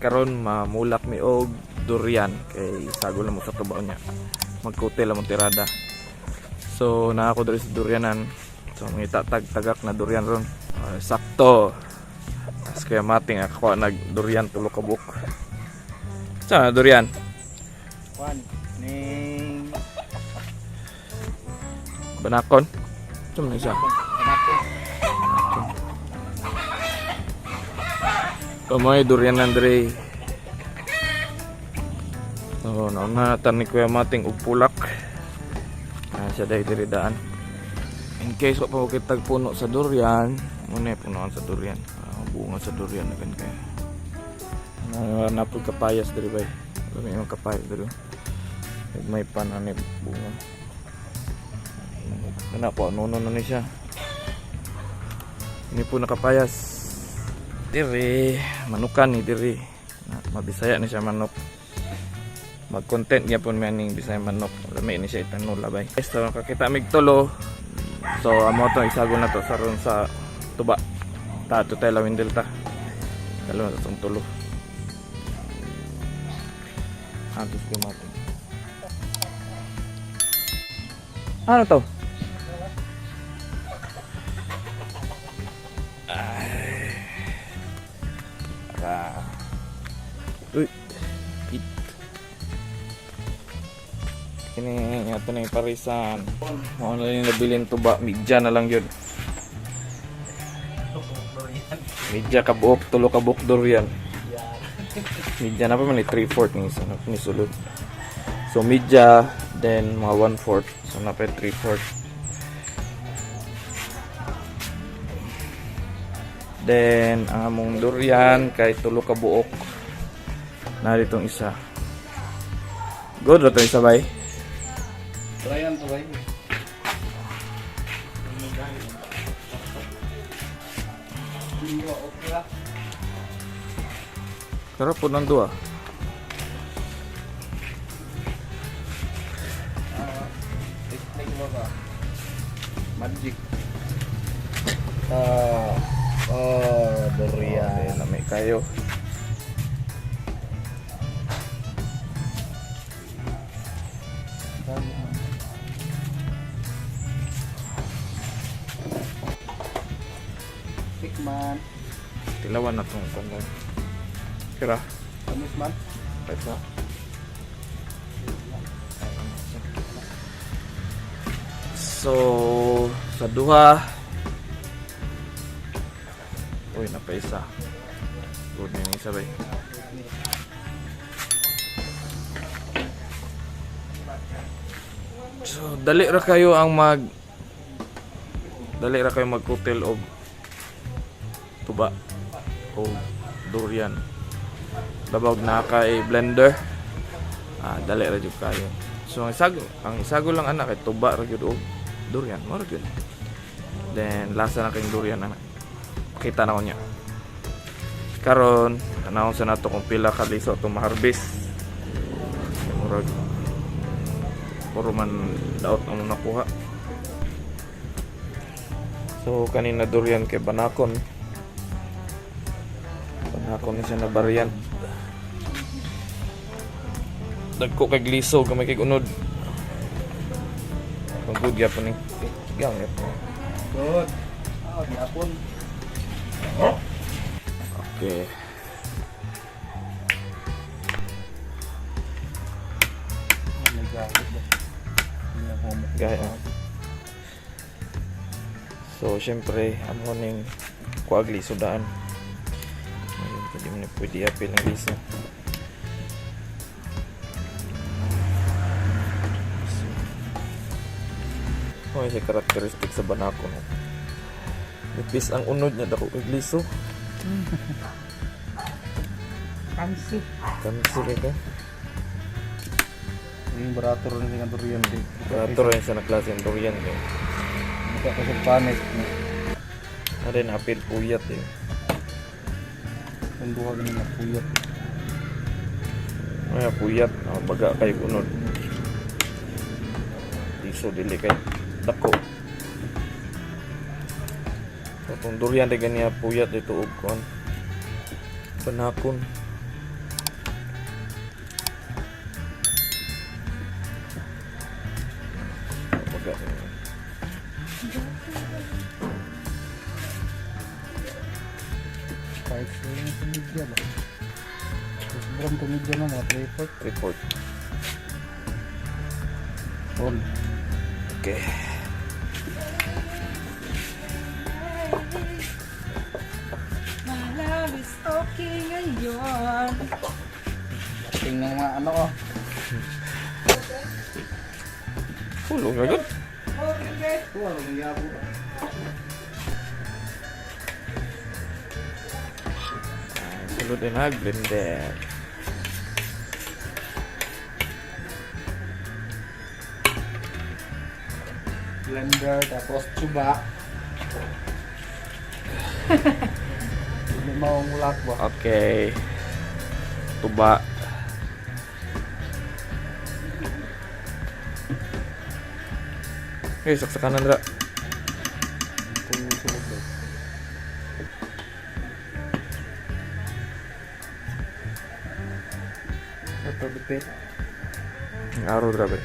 karon mamulak mi og durian kay sagol na mo sa tubaw niya. Magkutel mo tirada. So na ako diri sa durianan. So mangita tagak na durian ron. Sakto. As kaya mating ako nag durian tulo ka buok. Sa durian. Juan, ning Banakon. Sum na siya. Kamay durian Andre. So nauna natan ni Kuya Mating og pulak. Siya dahil diri daan. In case wa pa mo kitag puno sa durian, muna punoan sa durian. Bunga sa durian na kaya. Napod kapayas diri bay. May mga kapayas diri. May pananib bunga. Kana po nuno na ni siya. Ini po nakapayas. Diri, manukan ni diri. Mabisaya ni siya manok. Mag-content niya po maning bisaya manok. Lami ni siya itanol labay. So nakakita mig tulo. So amo to isago na to sa ron sa tuba. Tato tayo lawin delta. Dalawa na itong tulo. Antos ko matin. Ano to? Uy, pit. Kini ito na yung parisan. Ano na yung nabilin tuba, midya na lang yun. Midya kabuok, tulo kabuok durian. Midya na pa man 3/4 ni sulod. So midya, then mga 1/4. So na pa 3/4. Then ang among durian kay tulo kabuok. Narito itong isa. Good na itong isa bay. Brian to bay. Sarap po ng dua. Magic. Durian. Lamay kayo. Tikman. Tilawan na itong kandang. Kira. Tamis man. Pwede. So, sa duha. Uy, napaisa. Good na yung isa bay. So, dali ra kayo magkutil og tuba o durian. Dabog na kay blender. Dali ra jud kayo. So ang isago lang anak kay tuba ra jud og durian, mo ra jud. Then lasa na kay durian anak. Kita na ko niya. Karon, anawon sa nato kung pila ka liso to ma-harvest. Murag puro man daot ang nakuha. So kanina durian kay banakon. Banakon na siya na variant. Dagko kay gliso gamay kay unod. Kung good gyapon ni. Gamit. Good. Gyapon. Okay. Gaya. So syempre amo ning kuagli sudaan. Ayun pwede mo na pwede apil ng lisa. Oh, isa karakteristik sa banako no. Nipis ang unod niya dako kay gliso. Kansi. Kansi ka. Yung barato rin ng durian din. Barato rin sa naklase ng durian eh. Mukha ko sa panik. Ada na apil puyat eh. Ang duha ganun na puyat. Ay puyat, baga kay unod. Iso dili kay dako. So kung durian de ganiya puyat dito og kon. Banakon. Kahit sa media ba? Sobrang sa media na mga 3/4. Report. All. Okay. My love is okay ngayon. Tingnan mga ano ko. Hulog na good. Ito ano nangyabo. Sulod din blender. Blender tapos tuba. Hindi maong mulak ba? Okay. Tuba. Okay, saksakan na. Ito yung sulod ba? Ito bipit. Ang araw grabe.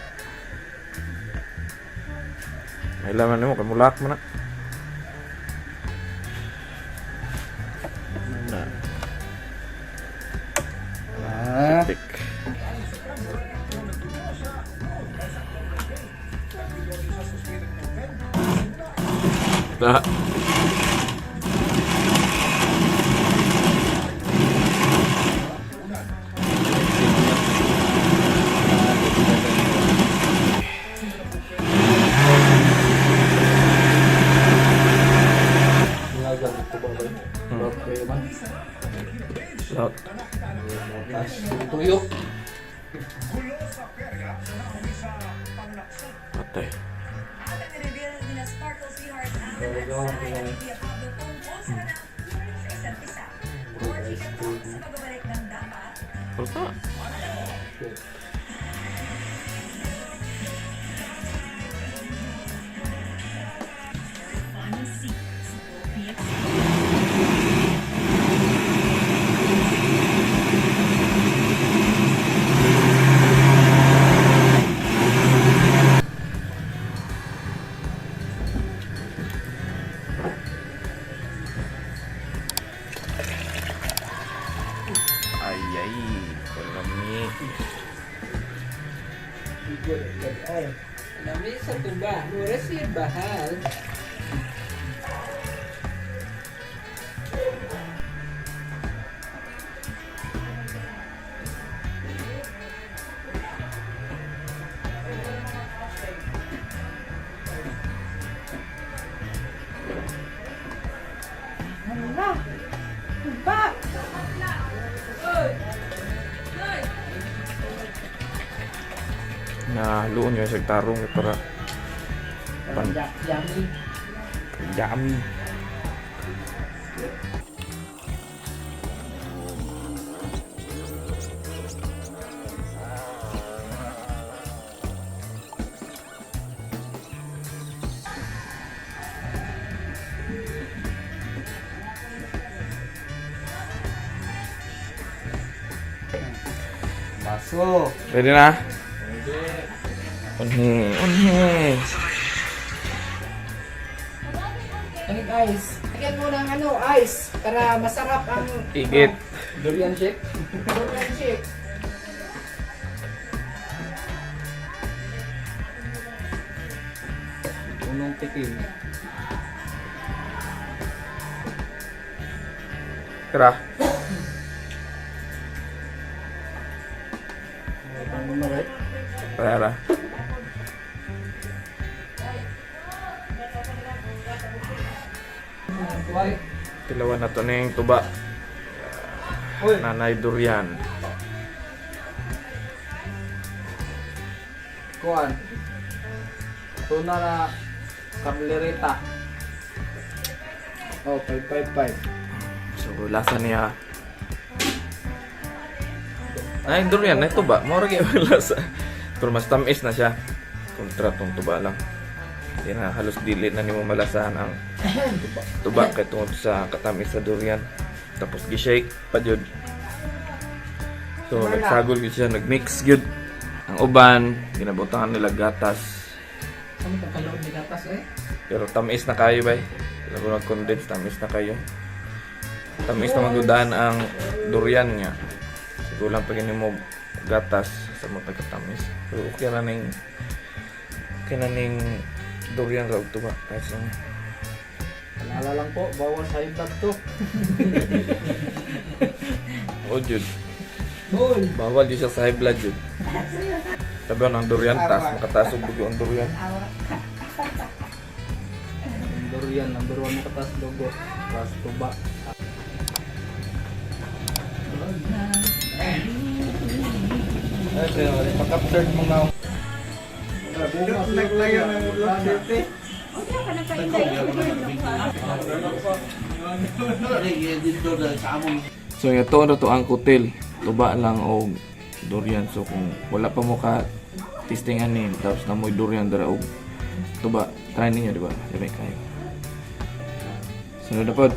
May laman mo, kamulak mo na. Ah, Tik. Na. nilagyan ito ba ba? Lock kayo man. Lock. Tapos tuyo. Patay. Wala. Ay, ay. Kalami. Lami sa tuba, mura siya bahal. Hala, tuba. Na luon yung sa tarong para Yummy. yummy. Baso. Ready na? Unhi, unhi. Ano guys? Lagyan mo ng ice para masarap ang Igit. Durian shake. durian shake. Unong tikim. Kira. Ano na ba? Para. Kuwari. Tilawan na to na yung tuba. Uy. Nanay durian. Kuan. Tuna na kablereta. Oh, 555. So, lasa niya. Ay, durian na ito ba? Mura kayo lasa. Pero mas tamis na siya. Kontra tong tuba lang. Hindi na halos dili na ni mo malasahan ang tuba kay tungod sa katamis sa durian. Tapos gi-shake pa jud. So, nagsagol gyud siya, nagmix gyud. Ang uban, ginabutangan nila gatas. Ano ka kaloon ni gatas eh? Pero tamis na kayo bay. Lago nag-condense, tamis na kayo. tamis na magudaan ang durian niya. Siguro lang pag mo gatas sa mga tamis. Pero okay na ning durian ra ug tuba kahit sa Naalala lang po, bawal sa ibat to. o jud. Boy. Bawal di siya sa high blood jud. Sabi ang durian tas makataas og dugo ang durian. Durian, number 1 mo katas logo. Tapos tuba. Ay, kaya makaptured mo na. Naglayo ng ulo. So ito na to ang kutil. Tuba lang o durian. So kung wala pa mo ka testingan ni tapos na mo'y durian dara og tuba, try ninyo, di ba? Dili kayo. Sunod na pod.